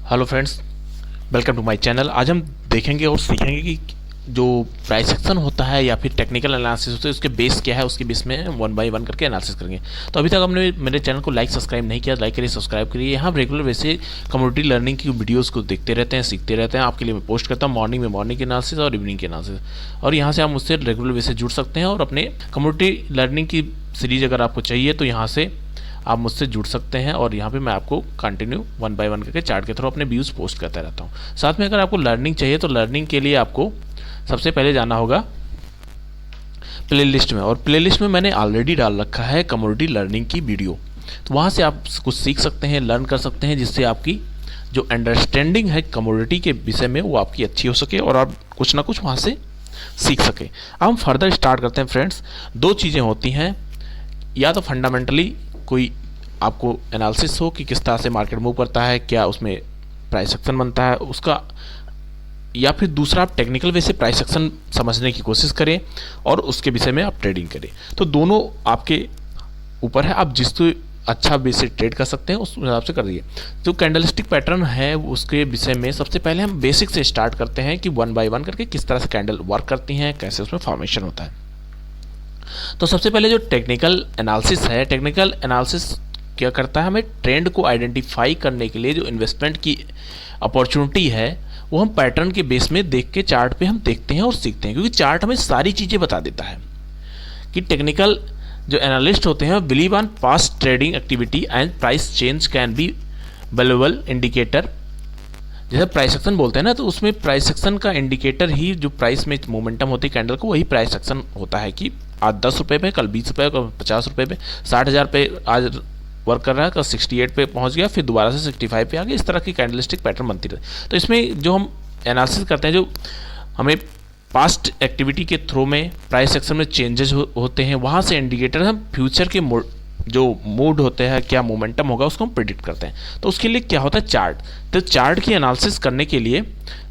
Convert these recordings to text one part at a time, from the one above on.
Hello friends, welcome to my channel. आज हम देखेंगे और सीखेंगे कि जो प्राइस एक्शन होता है या फिर टेक्निकल एनालिसिस होता है उसके बेस क्या है, उसके बेस में वन बाय वन करके एनालिसिस करेंगे। तो अभी तक हमने मेरे चैनल को लाइक सब्सक्राइब नहीं किया, लाइक करिए, सब्सक्राइब करिए। यहाँ रेगुलर वैसे कम्युनिटी लर्निंग की वीडियोस को देखते रहते हैं, सीखते रहते हैं। आपके लिए मैं पोस्ट करता हूँ मॉर्निंग में मॉर्निंग के एनालिसिस और इवनिंग के एनालिसिस, और यहाँ से आप मुझसे रेगुलर वैसे जुड़ सकते हैं। और अपने कम्युनिटी लर्निंग की सीरीज अगर आपको चाहिए तो यहाँ से आप मुझसे जुड़ सकते हैं, और यहाँ पे मैं आपको कंटिन्यू वन बाय वन करके चार्ट के थ्रू अपने व्यूज़ पोस्ट करता रहता हूँ। साथ में अगर आपको लर्निंग चाहिए तो लर्निंग के लिए आपको सबसे पहले जाना होगा प्लेलिस्ट में, और प्लेलिस्ट में मैंने ऑलरेडी डाल रखा है कम्युनिटी लर्निंग की वीडियो। तो वहाँ से आप कुछ सीख सकते हैं, लर्न कर सकते हैं, जिससे आपकी जो अंडरस्टैंडिंग है कम्युनिटी के विषय में वो आपकी अच्छी हो सके और आप कुछ ना कुछ वहाँ से सीख सके। अब हम फर्दर स्टार्ट करते हैं फ्रेंड्स। दो चीज़ें होती हैं, या तो फंडामेंटली कोई आपको एनालिसिस हो कि किस तरह से मार्केट मूव करता है, क्या उसमें प्राइस एक्शन बनता है उसका, या फिर दूसरा आप टेक्निकल वे से प्राइस एक्शन समझने की कोशिश करें और उसके विषय में आप ट्रेडिंग करें। तो दोनों आपके ऊपर है, आप जिसको अच्छा वे से ट्रेड कर सकते हैं उस हिसाब से कर दिए। जो कैंडलस्टिक पैटर्न है उसके विषय में सबसे पहले हम बेसिक से स्टार्ट करते हैं कि वन बाय वन करके किस तरह से कैंडल वर्क करती हैं, कैसे उसमें फॉर्मेशन होता है। तो सबसे पहले जो टेक्निकल एनालिसिस है, टेक्निकल एनालिसिस क्या करता है, हमें ट्रेंड को आइडेंटिफाई करने के लिए जो इन्वेस्टमेंट की अपॉर्चुनिटी है वो हम पैटर्न के बेस में देख के चार्ट पे हम देखते हैं और सीखते हैं, क्योंकि चार्ट हमें सारी चीज़ें बता देता है। कि टेक्निकल जो एनालिस्ट होते हैं believe on past trading activity and price change can be valuable indicator. जैसे प्राइस एक्शन बोलते हैं ना, तो उसमें प्राइस एक्शन का इंडिकेटर ही जो प्राइस में मोमेंटम होती है कैंडल को, वही प्राइस एक्शन होता है कि आज 10 रुपये पे, कल 20 रुपये, कल 50 रुपये पे, 60,000 पे आज वर्क कर रहा है, कल 68 पे पहुंच गया, फिर दोबारा से 65 पे आ गया। इस तरह की कैंडलस्टिक पैटर्न बनती रहती। तो इसमें जो हम एनालिसिस करते हैं, जो हमें पास्ट एक्टिविटी के थ्रू में प्राइस एक्शन में चेंजेस होते हैं, वहाँ से इंडिकेटर हम फ्यूचर के जो मूड होते हैं, क्या मोमेंटम होगा, उसको हम प्रिडिक्ट करते हैं। तो उसके लिए क्या होता है चार्ट। तो चार्ट की एनालिसिस करने के लिए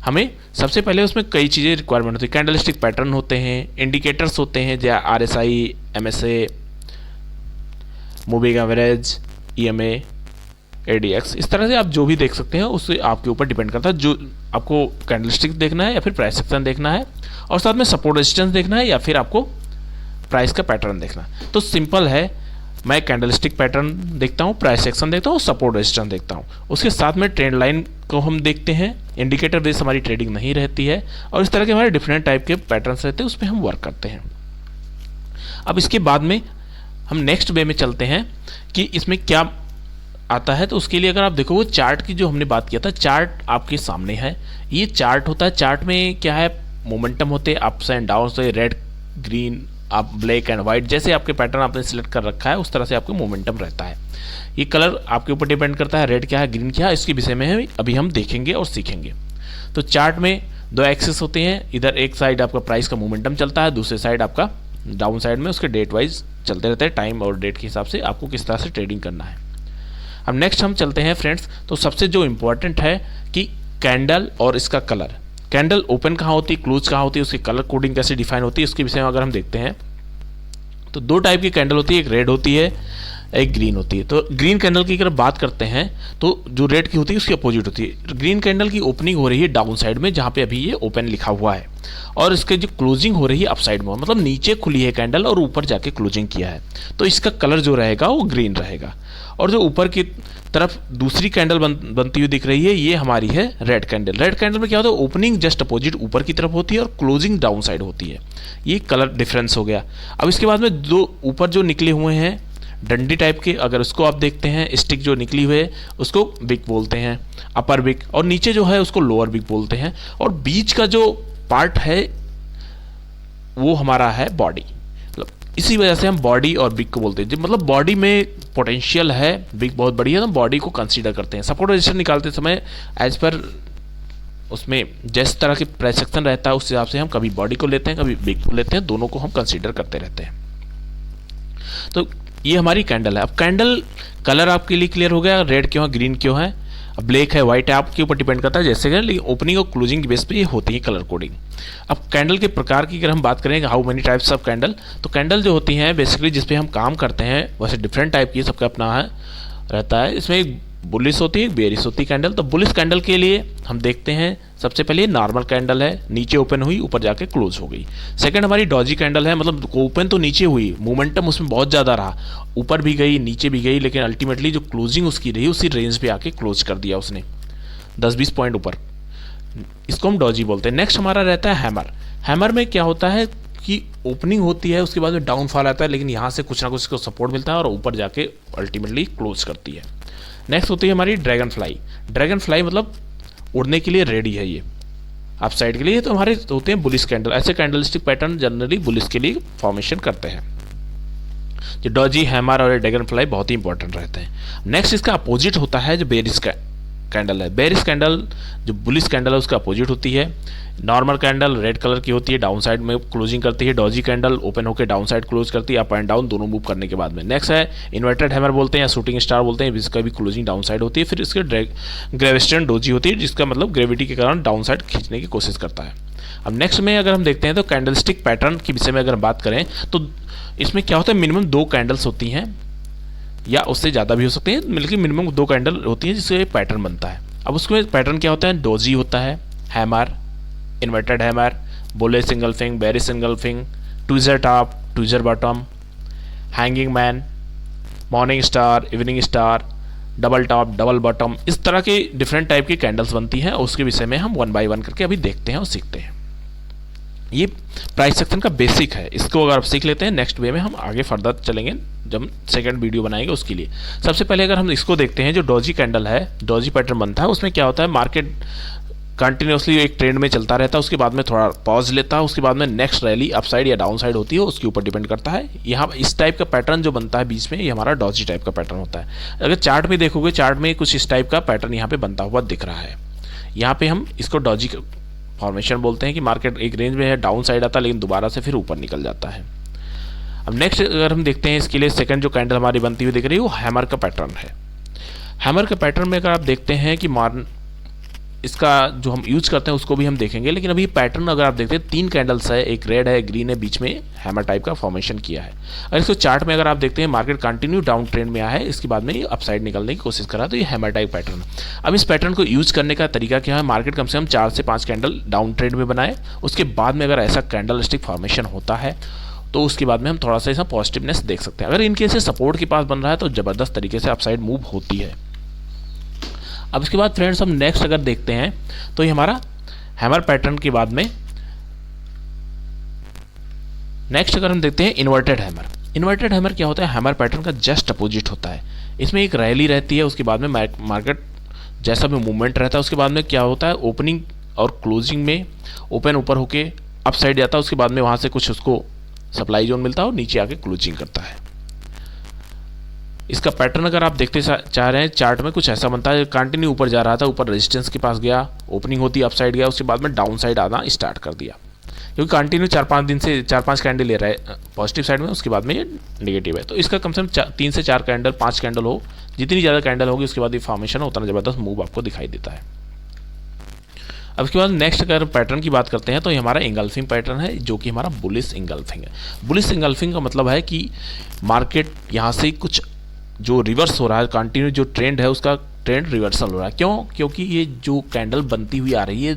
हमें सबसे पहले उसमें कई चीज़ें रिक्वायरमेंट होती है। कैंडलस्टिक पैटर्न होते हैं, इंडिकेटर्स होते हैं जैसे RSI, MSA, moving average, EMA, ADX। इस तरह से आप जो भी देख सकते हैं उससे आपके ऊपर डिपेंड करता है जो आपको कैंडलस्टिक देखना है या फिर प्राइस एक्शन देखना है, और साथ में सपोर्ट रेजिस्टेंस देखना है या फिर आपको प्राइस का पैटर्न देखना है। तो सिंपल है, मैं कैंडलस्टिक पैटर्न देखता हूँ, प्राइस एक्शन देखता हूँ, सपोर्ट रेजिस्टेंस देखता हूँ। उसके साथ में ट्रेंड लाइन को हम देखते हैं। इंडिकेटर बेस हमारी ट्रेडिंग नहीं रहती है, और इस तरह के हमारे डिफरेंट टाइप के पैटर्न्स रहते हैं, उस पर हम वर्क करते हैं। अब इसके बाद में हम नेक्स्ट वे में चलते हैं कि इसमें क्या आता है। तो उसके लिए अगर आप देखो वो चार्ट की जो हमने बात किया था, चार्ट आपके सामने है। ये चार्ट होता है, चार्ट में क्या है, मोमेंटम होते हैं, ups and downs, red green, आप ब्लैक एंड वाइट, जैसे आपके पैटर्न आपने सिलेक्ट कर रखा है उस तरह से आपको मोमेंटम रहता है। ये कलर आपके ऊपर डिपेंड करता है, रेड क्या है, ग्रीन क्या है, इसके विषय में अभी हम देखेंगे और सीखेंगे। तो चार्ट में दो एक्सिस होते हैं, इधर एक साइड आपका प्राइस का मोमेंटम चलता है, दूसरे साइड आपका डाउन साइड में उसके डेट वाइज चलते रहते हैं, टाइम और डेट के हिसाब से आपको किस तरह से ट्रेडिंग करना है। अब नेक्स्ट हम चलते हैं फ्रेंड्स। तो सबसे जो इम्पोर्टेंट है कि कैंडल और इसका कलर, कैंडल ओपन कहाँ होती है, क्लोज कहाँ होती है, उसकी कलर कोडिंग कैसे डिफाइन होती है, उसके विषय में अगर हम देखते हैं तो दो टाइप की कैंडल होती है, एक रेड होती है, एक ग्रीन होती है। तो ग्रीन कैंडल की अगर बात करते हैं तो जो रेड की होती है उसकी अपोजिट होती है। ग्रीन कैंडल की ओपनिंग हो रही है डाउन साइड में, जहाँ पे अभी ये ओपन लिखा हुआ है, और इसके जो क्लोजिंग हो रही है अप साइड में, मतलब नीचे खुली है कैंडल और ऊपर जाके क्लोजिंग किया है, तो इसका कलर जो रहेगा वो ग्रीन रहेगा। और जो ऊपर की तरफ दूसरी कैंडल बनती हुई दिख रही है, ये हमारी है रेड कैंडल। रेड कैंडल में क्या होता है, ओपनिंग जस्ट अपोजिट ऊपर की तरफ होती है और क्लोजिंग डाउन साइड होती है। ये कलर डिफरेंस हो गया। अब इसके बाद में दो ऊपर जो निकले हुए हैं डंडी टाइप के, अगर उसको आप देखते हैं, स्टिक जो निकली हुई है उसको विक बोलते हैं, अपर विक, और नीचे जो है उसको लोअर विक बोलते हैं, और बीच का जो पार्ट है वो हमारा है बॉडी। इसी वजह से हम बॉडी और विक को बोलते हैं। मतलब बॉडी में पोटेंशियल है, विक बहुत बड़ी है, तो बॉडी को कंसीडर करते हैं। सपोर्ट रेजिस्टेंस निकालते समय एज पर उसमें जिस तरह की प्राइस एक्शन रहता है उस हिसाब से हम कभी बॉडी को लेते हैं, कभी विक को लेते हैं, दोनों को हम कंसीडर करते रहते हैं। तो ये हमारी कैंडल है। अब कैंडल कलर आपके लिए क्लियर हो गया, रेड क्यों है, ग्रीन क्यों है, ब्लैक है, वाइट है, आपके ऊपर डिपेंड करता है जैसे कि, लेकिन ओपनिंग और क्लोजिंग की बेस पे ये होती है कलर कोडिंग। अब कैंडल के प्रकार की अगर हम बात करें, how many types of candle, तो कैंडल जो होती हैं बेसिकली जिस पे हम काम करते हैं वैसे डिफरेंट टाइप की सबका अपना है रहता है। इसमें बुलिश होती है, एक बेयरिश होती है कैंडल। तो बुलिश कैंडल के लिए हम देखते हैं सबसे पहले नॉर्मल कैंडल है, नीचे ओपन हुई, ऊपर जाके क्लोज हो गई। सेकंड हमारी डॉजी कैंडल है, मतलब ओपन तो नीचे हुई, मोमेंटम उसमें बहुत ज़्यादा रहा, ऊपर भी गई नीचे भी गई, लेकिन अल्टीमेटली जो क्लोजिंग उसकी रही उसी रेंज पे आके क्लोज कर दिया उसने 10-20 पॉइंट ऊपर। इसको हम डॉजी बोलते हैं। नेक्स्ट हमारा रहता है हैमर। हैमर में क्या होता है कि ओपनिंग होती है, उसके बाद में डाउनफॉल आता है, लेकिन यहाँ से कुछ ना कुछ को सपोर्ट मिलता है और ऊपर जाके अल्टीमेटली क्लोज करती है। नेक्स्ट होती है हमारी ड्रैगन फ्लाई। ड्रैगन फ्लाई मतलब उड़ने के लिए रेडी है, ये अप साइड के लिए। तो हमारे होते हैं बुलिश कैंडल। ऐसे कैंडलस्टिक पैटर्न जनरली बुलिश के लिए फॉर्मेशन करते हैं। जो डॉजी, हैमर और ड्रैगन फ्लाई बहुत ही इंपॉर्टेंट रहते हैं। नेक्स्ट इसका अपोजिट होता है जो बेरिश कैंडल है। बेरिश कैंडल जो बुलिश कैंडल है उसका अपोजिट होती है। नॉर्मल कैंडल रेड कलर की होती है, डाउन साइड में क्लोजिंग करती है। डॉजी कैंडल ओपन होकर डाउन साइड क्लोज करती है, अप एंड डाउन दोनों मूव करने के बाद में। नेक्स्ट है इन्वर्टेड हैमर बोलते हैं या शूटिंग स्टार बोलते हैं, जिसका भी क्लोजिंग डाउन साइड होती है। फिर इसके ग्रेविस्टेशन डोजी होती है, जिसका मतलब ग्रेविटी के कारण डाउन साइड खींचने की कोशिश करता है। अब नेक्स्ट में अगर हम देखते हैं तो कैंडलस्टिक पैटर्न के विषय में अगर बात करें तो इसमें क्या होता है, मिनिमम 2 कैंडल्स होती हैं या उससे ज़्यादा भी हो सकते हैं, लेकिन मिनिमम 2 कैंडल होती है जिससे पैटर्न बनता है। अब उसमें पैटर्न क्या होता है, डोजी होता है, hammer, inverted hammer, bullish single फिंग, बेरिश सिंगल फिंग, tweezer top, tweezer bottom, hanging man, morning star, evening star, double top, double bottom, इस तरह के डिफरेंट टाइप की कैंडल्स बनती हैं। उसके विषय में हम 1 बाय 1 करके अभी देखते हैं और सीखते हैं। ये प्राइस सेक्शन का बेसिक है, इसको अगर आप सीख लेते हैं नेक्स्ट वे में हम आगे फर्दर चलेंगे जब सेकंड वीडियो बनाएंगे उसके लिए। सबसे पहले अगर हम इसको देखते हैं, जो डॉजी कैंडल है, डॉजी पैटर्न बनता है, उसमें क्या होता है, मार्केट कंटिन्यूसली एक ट्रेंड में चलता रहता है, उसके बाद में थोड़ा पॉज लेता है, उसके बाद में नेक्स्ट रैली अप साइड या डाउन साइड होती है, उसके ऊपर डिपेंड करता है। यहाँ इस टाइप का पैटर्न जो बनता है बीच में, ये हमारा डॉजी टाइप का पैटर्न होता है। अगर चार्ट में देखोगे, चार्ट में कुछ इस टाइप का पैटर्न यहाँ पे बनता हुआ दिख रहा है। यहाँ पे हम इसको डॉजी फॉर्मेशन बोलते हैं कि मार्केट एक रेंज में है, डाउन साइड आता है, लेकिन दोबारा से फिर ऊपर निकल जाता है। अब नेक्स्ट अगर हम देखते हैं इसके लिए सेकंड जो कैंडल हमारी बनती हुई दिख रही है वो हैमर का पैटर्न है। हैमर के पैटर्न में अगर आप देखते हैं कि इसका जो हम यूज करते हैं उसको भी हम देखेंगे, लेकिन अभी पैटर्न अगर आप देखते हैं 3 कैंडल्स है, एक रेड है, ग्रीन है, बीच में हैमर टाइप का फॉर्मेशन किया है। अगर इसको चार्ट में अगर आप देखते हैं मार्केट कंटिन्यू डाउन ट्रेंड में आया है, इसके बाद में ये अपसाइड निकलने की कोशिश कर रहा है, तो ये हैमर टाइप पैटर्न है। अब इस पैटर्न को यूज करने का तरीका क्या है, मार्केट कम से कम 4 से 5 कैंडल डाउन ट्रेंड में बनाए, उसके बाद में अगर ऐसा कैंडल स्टिक फॉर्मेशन होता है तो उसके बाद में हम थोड़ा सा ऐसा पॉजिटिवनेस देख सकते हैं। अगर इनके से सपोर्ट के पास बन रहा है तो ज़बरदस्त तरीके से अपसाइड मूव होती है। अब इसके बाद फ्रेंड्स हम नेक्स्ट अगर देखते हैं तो ये हमारा हैमर पैटर्न के बाद में नेक्स्ट अगर हम देखते हैं इन्वर्टेड हैमर। इन्वर्टेड हैमर क्या होता है, हैमर पैटर्न का जस्ट अपोजिट होता है। इसमें एक रैली रहती है, उसके बाद में मार्केट जैसा भी मूवमेंट रहता है, उसके बाद में क्या होता है, ओपनिंग और क्लोजिंग में ओपन ऊपर होके अप साइड जाता है, उसके बाद में वहाँ से कुछ उसको सप्लाई जोन मिलता है और नीचे आके क्लोजिंग करता है। इसका पैटर्न अगर आप देखते चाह रहे हैं चार्ट में कुछ ऐसा बनता है, कंटिन्यू ऊपर जा रहा था, ऊपर रेजिस्टेंस के पास गया, ओपनिंग होती अप साइड गया, उसके बाद में डाउन साइड आना स्टार्ट कर दिया, क्योंकि कंटिन्यू 4-5 दिन से 4-5 कैंडल ले रहा है पॉजिटिव साइड में, उसके बाद में ये नेगेटिव है। तो इसका कम से कम 3 से 4 कैंडल, 5 कैंडल हो, जितनी ज़्यादा कैंडल होगी उसके बाद ये फॉर्मेशन हो, उतना ज़बरदस्त मूव आपको दिखाई देता है। अब उसके बाद नेक्स्ट अगर पैटर्न की बात करते हैं तो ये हमारा इंगल्फिंग पैटर्न है, जो कि हमारा बुलिश इंगल्फिंग है। बुलिश इंगल्फिंग का मतलब है कि मार्केट यहाँ से कुछ जो रिवर्स हो रहा है, कंटिन्यू जो ट्रेंड है उसका ट्रेंड रिवर्सल हो रहा है। क्यों? क्योंकि ये जो कैंडल बनती हुई आ रही है,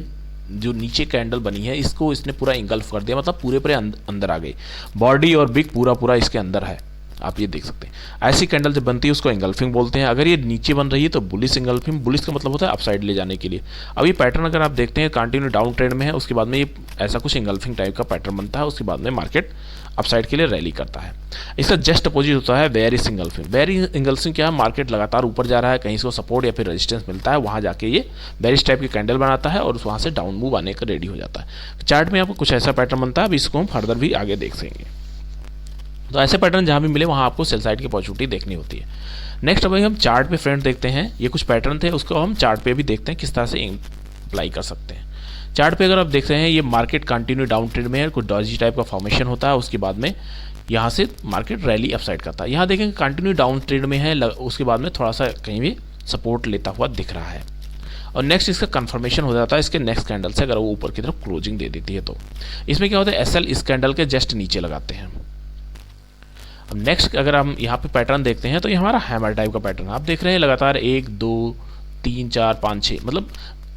जो नीचे कैंडल बनी है, इसको इसने पूरा इंगल्फ कर दिया, मतलब पूरे अंदर आ गई, बॉडी और बिग पूरा इसके अंदर है, आप ये देख सकते हैं। ऐसी कैंडल जब बनती है उसको इंगल्फिंग बोलते हैं। अगर ये नीचे बन रही है तो बुलिश इंगल्फिंग। बुलिश का मतलब होता है अपसाइड ले जाने के लिए। अब ये पैटर्न अगर आप देखते हैं कंटिन्यू डाउन ट्रेंड में है, उसके बाद में ये ऐसा कुछ इंगल्फिंग टाइप का पैटर्न बनता है, उसके बाद में मार्केट अपसाइड के लिए रैली करता है। इसका जस्ट अपोजिट होता है बेयरिश इंगल्फिंग। बेयरिश इंगल्फिंग क्या है, मार्केट लगातार ऊपर जा रहा है, कहीं इसको सपोर्ट या फिर रेजिस्टेंस मिलता है, वहाँ जाके ये बेयरिश टाइप की कैंडल बनाता है और वहाँ से डाउन मूव आने का रेडी हो जाता है। चार्ट में आपको कुछ ऐसा पैटर्न बनता है, अब इसको हम फर्दर भी आगे देख सकेंगे। तो ऐसे पैटर्न जहाँ भी मिले वहाँ आपको सेल साइड की अपॉर्चुनिटी देखनी होती है। नेक्स्ट अभी हम चार्ट पे फ्रेंड देखते हैं, ये कुछ पैटर्न थे उसको हम चार्ट पे भी देखते हैं किस तरह से अप्लाई कर सकते हैं। चार्ट पे अगर आप देख रहे हैं ये मार्केट कंटिन्यू डाउन ट्रेंड में है, कुछ डॉजी टाइप का फॉर्मेशन होता है, उसके बाद में यहाँ से मार्केट रैली अपसाइड करता है। यहाँ देखेंगे कंटिन्यू डाउन ट्रेंड में है, उसके बाद में थोड़ा सा कहीं भी सपोर्ट लेता हुआ दिख रहा है और नेक्स्ट इसका कंफर्मेशन हो जाता है इसके नेक्स्ट कैंडल से, अगर वो ऊपर की तरफ क्लोजिंग दे देती है तो। इसमें क्या होता है, एसएल इस कैंडल के जस्ट नीचे लगाते हैं। अब नेक्स्ट अगर हम यहाँ पे पैटर्न देखते हैं तो ये हमारा हैमर टाइप का पैटर्न आप देख रहे हैं, लगातार 1 2 3 4 5 6, मतलब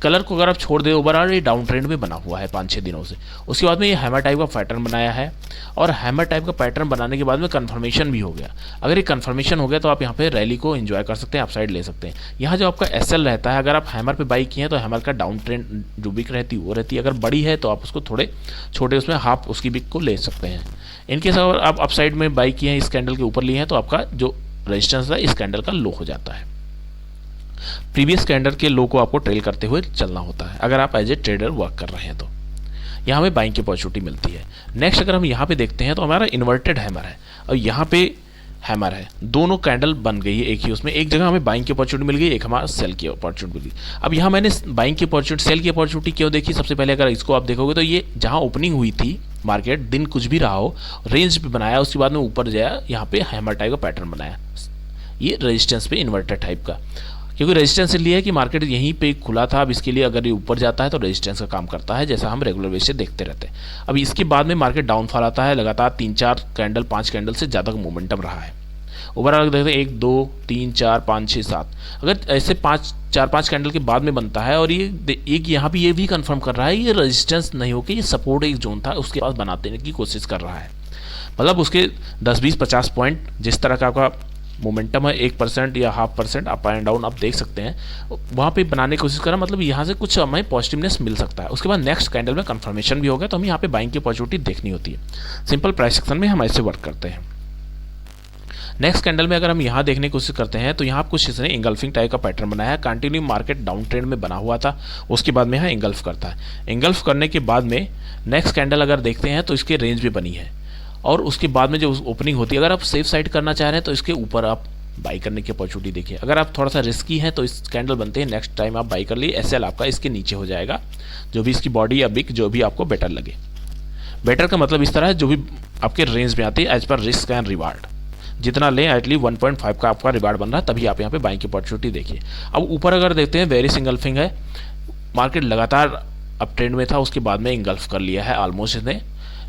कलर को अगर आप छोड़ दे ओवरऑल ये डाउन ट्रेंड में बना हुआ है 5-6 दिनों से। उसके बाद में ये हैमर टाइप का पैटर्न बनाया है, और हैमर टाइप का पैटर्न बनाने के बाद में कन्फर्मेशन भी हो गया। अगर ये कन्फर्मेशन हो गया तो आप यहाँ पे रैली को एंजॉय कर सकते हैं, अपसाइड ले सकते हैं। यहाँ जो आपका एसएल रहता है, अगर आप हैमर पे बाई किए हैं तो हैमर का डाउन ट्रेंड जो बिक रहती है वो रहती है, अगर बड़ी है तो आप उसको थोड़े छोटे उसमें हाफ उसकी बिक को ले सकते हैं। इनकेस अगर आप अपसाइड में बाई किए हैं, इस कैंडल के ऊपर लिए हैं, तो आपका जो रेजिस्टेंस है इस कैंडल का लो हो जाता है। प्रीवियस कैंडल के लो को आपको ट्रेल करते हुए चलना होता है अगर आप एज ए ट्रेडर वर्क कर रहे हैं तो। यहाँ हमें बाइंग की अपॉर्चुनिटी मिलती है। नेक्स्ट अगर हम यहाँ पे देखते हैं तो हमारा इन्वर्टेड हैमर है और यहाँ पे हैमर है, दोनों कैंडल बन गई है एक ही उसमें। एक जगह हमें बाइंग की अपॉर्चुनिटी मिल गई, एक हमारा सेल की अपॉर्चुनिटी मिल गई। अब यहाँ मैंने बाइंग की अपॉर्चुनिटी सेल की अपॉर्चुनिटी क्यों देखी, सबसे पहले अगर इसको आप देखोगे तो ये जहाँ ओपनिंग हुई थी मार्केट, दिन कुछ भी रहा हो, रेंज पे बनाया, उसके बाद में ऊपर जाया, यहाँ पे हैमर टाइप का पैटर्न बनाया, ये रेजिस्टेंस पे इन्वर्टेड टाइप का, क्योंकि रेजिस्टेंस इसलिए है कि मार्केट यहीं पे खुला था। अब इसके लिए अगर ये ऊपर जाता है तो रेजिस्टेंस का काम करता है, जैसा हम रेगुलर बेस से देखते रहते हैं। अब इसके बाद में मार्केट डाउनफॉल आता है, लगातार 3-4 कैंडल 5 कैंडल से ज़्यादा का मोमेंटम रहा है। ओवरऑल देखते हैं 1 2 3 4 5 6 7, अगर ऐसे 4-5 कैंडल के बाद में बनता है और ये एक यहाँ पे ये भी कंफर्म कर रहा है ये रेजिस्टेंस नहीं होकर ये सपोर्ट एक जोन था उसके पास बनाने की कोशिश कर रहा है। मतलब उसके 10-20-50 पॉइंट जिस तरह का आपका मोमेंटम है 1% या 0.5% अप एंड डाउन आप देख सकते हैं, वहाँ पे बनाने की कोशिश करा, मतलब यहाँ से कुछ हमें पॉजिटिवनेस मिल सकता है। उसके बाद नेक्स्ट कैंडल में कंफर्मेशन भी हो गया तो हमें यहाँ पे बाइंग की अपॉर्चुनिटी देखनी होती है। सिंपल प्राइस सेक्शन में हम ऐसे वर्क करते हैं। नेक्स्ट कैंडल में अगर हम यहाँ देखने की कोशिश करते हैं तो यहाँ कुछ इसने इंगल्फिंग टाइप का पैटर्न बनाया है, कंटिन्यू मार्केट डाउन ट्रेंड में बना हुआ था, उसके बाद में यहाँ इंगल्फ करता है। इंगल्फ करने के बाद में नेक्स्ट कैंडल अगर देखते हैं तो इसकी रेंज भी बनी है, और उसके बाद में जो ओपनिंग होती है, अगर आप सेफ साइड करना चाह रहे हैं तो इसके ऊपर आप बाई करने की अपॉर्चुनिटी देखिए। अगर आप थोड़ा सा रिस्की हैं तो इस कैंडल बनते हैं, नेक्स्ट टाइम आप बाई कर लिए, एसएल आपका इसके नीचे हो जाएगा, जो भी इसकी बॉडी या बिक जो भी आपको बेटर लगे। बेटर का मतलब इस तरह है जो भी आपके रेंज में आती है as per risk and reward, जितना लें एटलीस्ट 1.5 का आपका रिवार्ड बन रहा है, तभी आप यहाँ पे बाइंग की अपॉर्चुनिटी देखिए। अब ऊपर अगर देखते हैं वेरी इंगल्फिंग है, मार्केट लगातार अप ट्रेंड में था, उसके बाद में इंगल्फ कर लिया है ऑलमोस्ट इसने,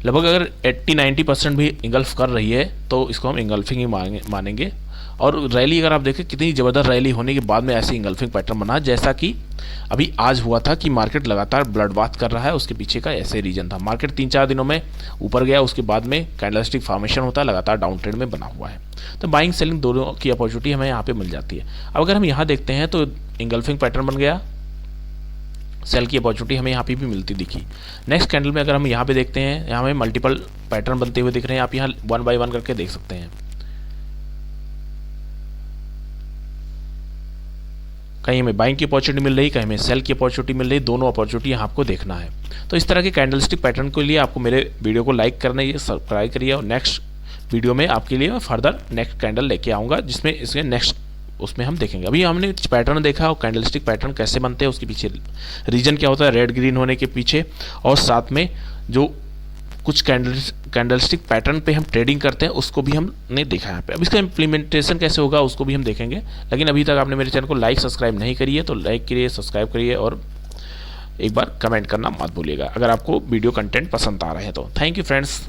लगभग अगर 80-90% भी इंगल्फ कर रही है तो इसको हम इंगल्फिंग ही मानेंगे। और रैली अगर आप देखें कितनी ज़बरदस्त रैली होने के बाद में ऐसे इंगल्फिंग पैटर्न बना, जैसा कि अभी आज हुआ था कि मार्केट लगातार ब्लड बाथ कर रहा है, उसके पीछे का ऐसे रीजन था। मार्केट 3-4 दिनों में ऊपर गया, उसके बाद में कैंडलस्टिक फॉर्मेशन होता है, लगातार डाउन ट्रेंड में बना हुआ है, तो बाइंग सेलिंग दोनों की अपॉर्चुनिटी हमें यहाँ पे मिल जाती है। अब अगर हम यहाँ देखते हैं तो इंगल्फिंग पैटर्न बन गया, सेल की अपॉर्चुनिटी हमें यहाँ पे भी मिलती दिखी। नेक्स्ट कैंडल में अगर हम यहाँ पे देखते हैं, यहाँ हमें मल्टीपल पैटर्न बनते हुए दिख रहे हैं, आप यहाँ 1 बाय 1 करके देख सकते हैं। कहीं हमें बाइंग की अपॉर्चुनिटी मिल रही, कहीं हमें सेल की अपॉर्चुनिटी मिल रही, दोनों अपॉर्चुनिटी यहाँ आपको देखना है। तो इस तरह के कैंडलस्टिक पैटर्न के लिए आपको मेरे वीडियो को लाइक करना है, सब्सक्राइब करिए, और नेक्स्ट वीडियो में आपके लिए मैं फर्दर नेक्स्ट कैंडल लेके आऊँगा, जिसमें इसके नेक्स्ट उसमें हम देखेंगे। अभी हमने पैटर्न देखा और कैंडलस्टिक पैटर्न कैसे बनते हैं, उसके पीछे रीजन क्या होता है रेड ग्रीन होने के पीछे, और साथ में जो कुछ कैंडलस्टिक पैटर्न पे हम ट्रेडिंग करते हैं उसको भी हमने देखा यहाँ पे। अब इसका इम्प्लीमेंटेशन कैसे होगा उसको भी हम देखेंगे। लेकिन अभी तक आपने मेरे चैनल को लाइक सब्सक्राइब नहीं करी है तो लाइक करिए, सब्सक्राइब करिए, और एक बार कमेंट करना मत भूलिएगा अगर आपको वीडियो कंटेंट पसंद आ रहे हैं तो। Thank you friends.